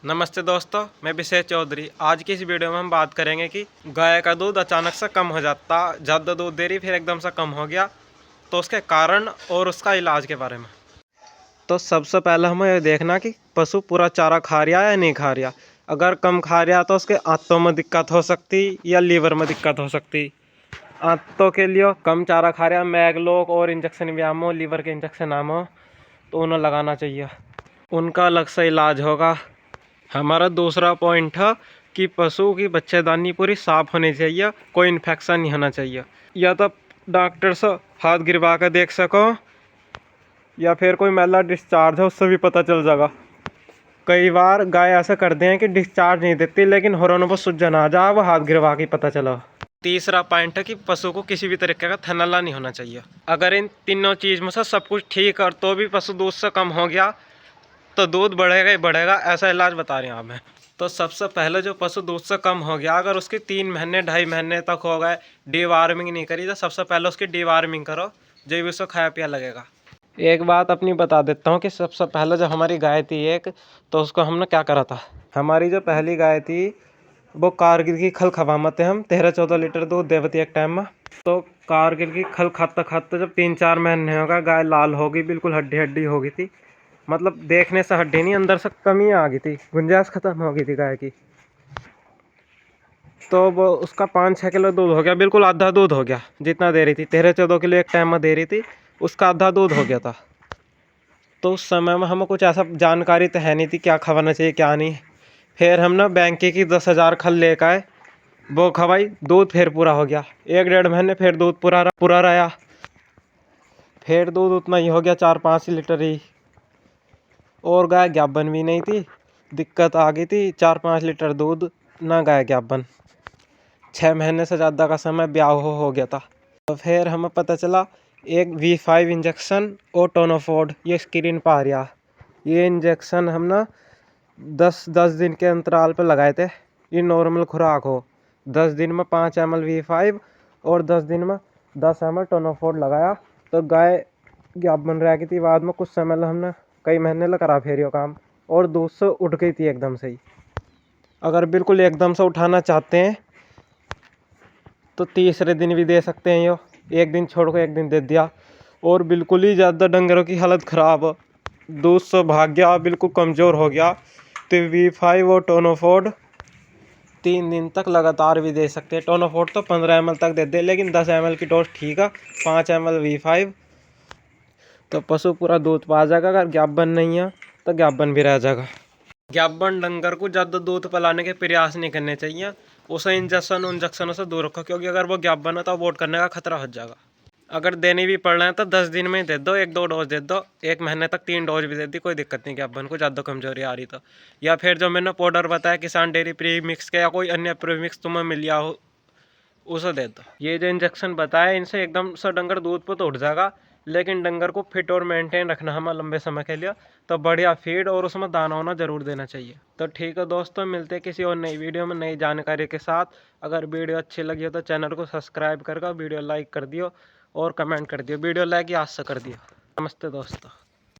नमस्ते दोस्तों, मैं विशेष चौधरी। आज की इस वीडियो में हम बात करेंगे कि गाय का दूध अचानक से कम हो जाता, ज़्यादा दूध दे रही फिर एकदम से कम हो गया, तो उसके कारण और उसका इलाज के बारे में। तो सबसे पहले हमें ये देखना कि पशु पूरा चारा खा रहा है या नहीं खा रहा। अगर कम खा रहा तो उसके आंतों में दिक्कत हो सकती या लीवर में दिक्कत हो सकती। आंतों के लिए कम चारा खा रहा, मैगलोक और इंजेक्शन भी आम हो, लीवर के इंजेक्शन आम हो, तो उन्हें लगाना चाहिए। उनका अलग से इलाज होगा। हमारा दूसरा पॉइंट है कि पशु की बच्चेदानी पूरी साफ होनी चाहिए, कोई इन्फेक्शन नहीं होना चाहिए। या तो डॉक्टर से हाथ गिरवा कर देख सको या फिर कोई मैला डिस्चार्ज है उससे भी पता चल जाएगा। कई बार गाय ऐसा करते हैं कि डिस्चार्ज नहीं देती लेकिन हॉर्न पर सूजन आ जा, वो हाथ गिरवा के पता चला। तीसरा पॉइंट है कि पशु को किसी भी तरीके का थनला नहीं होना चाहिए। अगर इन तीनों चीज़ में से सब कुछ ठीक है तो भी पशु दूध से कम हो गया तो दूध बढ़ेगा ही बढ़ेगा, ऐसा इलाज बता रहे हैं हमें। तो सबसे पहले जो पशु दूध से कम हो गया, अगर उसकी 3 महीने 2.5 महीने तक हो गए, डीवार्मिंग नहीं करी, तो सबसे पहले उसकी डीवार्मिंग करो, जो भी उसको खाया पिया लगेगा। एक बात अपनी बता देता हूँ कि सबसे पहले जब हमारी गाय थी एक, तो उसको हमने क्या करा था। हमारी जो पहली गाय थी वो कारगिल की खल खवामत है, हम 13-14 लीटर दूध देवती एक टाइम में। तो कारगिल की खल खाते खाते जब 3-4 महीने होगा, गाय लाल हो गई, बिल्कुल हड्डी हड्डी हो गई थी। मतलब देखने से हड्डी नहीं, अंदर से कमी आ गई थी, गुंजाइश खत्म हो गई थी गाय की। तो वो उसका 5-6 किलो दूध हो गया, बिल्कुल आधा दूध हो गया जितना दे रही थी। 13-14 किलो एक टाइम में दे रही थी, उसका आधा दूध हो गया था। तो उस समय में हमें कुछ ऐसा जानकारी तो है नहीं थी क्या खवाना चाहिए क्या नहीं। फिर हम ना बैंक की 10,000 खल लेकर आए, वो खवाई, दूध फिर पूरा हो गया। 1-1.5 महीने फिर दूध पूरा रहा। फिर दूध उतना ही हो गया, 4-5 लीटर ही। और गाय ज्ञापन भी नहीं थी, दिक्कत आ गई थी। 4-5 लीटर दूध ना गाय ज्ञापन। 6 महीने से ज़्यादा का समय ब्याह हो गया था। तो फिर हमें पता चला एक V5 इंजेक्शन और टोनोफोर्ड, ये स्क्रीन पर आ रहा, ये इंजेक्शन हम ना 10 दिन के अंतराल पर लगाए थे। ये नॉर्मल खुराक हो, 10 दिन में 5 ml V5 और 10 दिन में 10 ml टोनोफोर्ड लगाया, तो गाय ज्ञापन रह गई थी। बाद में कुछ समय हमने कई महीने लग करा फेरियो काम, और दूध से उठ गई थी एकदम से ही। अगर बिल्कुल एकदम से उठाना चाहते हैं तो तीसरे दिन भी दे सकते हैं। यो एक दिन छोड़ कर एक दिन दे दिया। और बिल्कुल ही ज़्यादा डंगरों की हालत ख़राब, दूध से भाग गया, बिल्कुल कमज़ोर हो गया, तो V5 और टोनोफोर्ड 3 दिन तक लगातार भी दे सकते हैं। टोनोफोर्ड तो 15 ml तक दे दे, लेकिन 10 ml की डोज ठीक है। 5 ml V5, तो पशु पूरा दूध पा जाएगा। अगर ज्ञापन नहीं है तो ज्ञापन भी रह जाएगा। ज्ञापन डंगर को ज़्यादा दूध पिलाने के प्रयास नहीं करने चाहिए, उसे इंजेक्शनों से दूर रखो, क्योंकि अगर वो ज्ञापन है तो अबॉर्ट करने का खतरा हो जाएगा। अगर देनी भी पड़ रहा है तो 10 दिन में दे दो, 1-2 डोज दे दो। 1 महीने तक 3 डोज भी दे दी, कोई दिक्कत नहीं ज्ञापन को ज़्यादा कमजोरी आ रही तो। या फिर जो मैंने पाउडर बताया किसान डेयरी प्रीमिक्स के, या कोई अन्य प्रीमिक्स तुम्हें मिल गया हो, उसे दे दो। ये जो इंजेक्शन बताया इनसे एकदम से डंगर दूध पर तो उठ जाएगा, लेकिन डंगर को फिट और मेंटेन रखना हमें लंबे समय के लिए, तो बढ़िया फीड और उसमें दाना होना ज़रूर देना चाहिए। तो ठीक है दोस्तों, मिलते हैं किसी और नई वीडियो में नई जानकारी के साथ। अगर वीडियो अच्छी लगी हो तो चैनल को सब्सक्राइब करके वीडियो लाइक कर दियो और कमेंट कर दियो। वीडियो लाइक आज से कर दियो। नमस्ते दोस्तों।